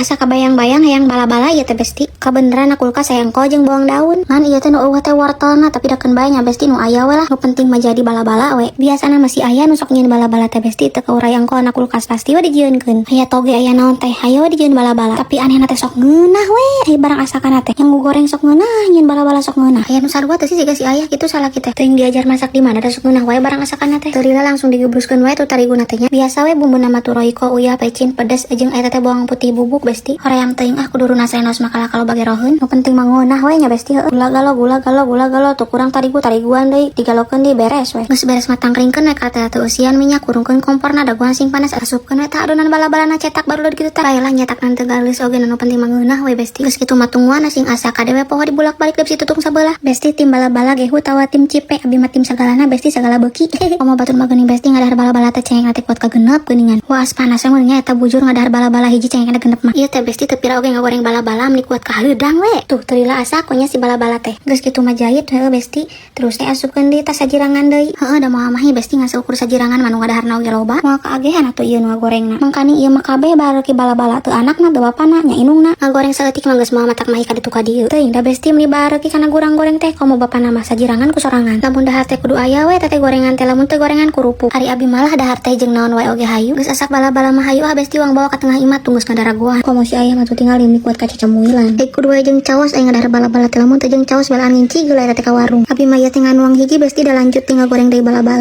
Asa kabayang-bayang hayang bala-bala ya teh besti. Kabeneran kulkas hayang ko jeung bawang daun. Ngan ieu teh nu eueuh teh wortelna tapi dakeun bae nya besti nu aya we lah. Nu penting mah jadi bala-bala we. Biasana masih aya nu sok nyieun bala-bala teh besti teu kaurayang ko na kulkas pasti we dijieunkeun. Aya toge aya naon teh hayo dijieun bala-bala. Tapi anehna teh sok ngeunah we. Aya barang asakana teh yang goreng sok ngeunah nyieun bala-bala sok ngeunah. Aya nu sarua teh sih siga si ayah kitu salah kita. Teuing diajar masak di mana da sok ngeunah we barang asakana teh. Teu lila langsung digebruskeun we tu tariguna teh nya. Biasa we bumbu nama tu roiko uyah pecin pedes jeung eta teh bawang putih bubuk besti. Hoream teuing kudu nasenos makala kalau bage roheun. Nu penting mah ngeunah we nya besti heuh. Gula galo tuh kurang tariguan deui digalokeun di beres we. Geus beres matang ringkeun we kata teu eusian minyak kurungkeun komporna daguan sing panas asupkeun we tah adonan bala-balana cetak baru kitu tah baheula nyetak teu galis oge nu penting mah ngeunah we besti. Geus kitu mah tungguan sing asa kadewe poho dibulak-balik deui situ tung sabelah. Besti tim bala-bala ge tawa tim cipe abi mah tim sagalana besti sagala beuki. Komo batur mah geuning besti ngadahar bala-bala teh cengeng teh kuat kagenep geuningan. Wah panas we nya eta bujur ngadahar bala-bala hiji cengeng genep mah. Ieu teh besti teu pira oge ngagoreng bala-bala meni kuat ka haeudang we. Tuh teu lila asa konya si bala-bala teh. Geus kitu mah jahit heuh besti. Terus teh asupkeun di tas sajirangan deui. Heueuh da moal mah besti ngaseukur sajirangan manu ngadaharna oge loba. Moal kaagehan atuh ieu nu ngagorengna. Mangkani ieu mah kabeh bareuki bala-bala teu anakna teu bapana nya indungna. Ngagoreng saeutik mah geus moal matak mah ka ditu ka dieu. Teuing da besti meuli bareuki kana gurang goreng teh komo bapana mah sajirangan ku sorangan. Lamun dahar teh kudu aya we teh gorengan teh lamun teh gorengan kerupuk. Hari abi malah dahar teh jeung naon wae oge hayu. Geus asak bala-bala mah hayu besti uang bawa ka tengah imah tunggus ngandaraguan. Komo si aya mah tuh tinggal limni kuat ka cacamuilan. Kudu wae jeung caos aya ngadahar bala-bala teh lamun teh jeung caos belaan nginci geulai teh ka warung. Abi mah ieu teh nganuang hiji besti da lanjut tinggal goreng deui bala-bala.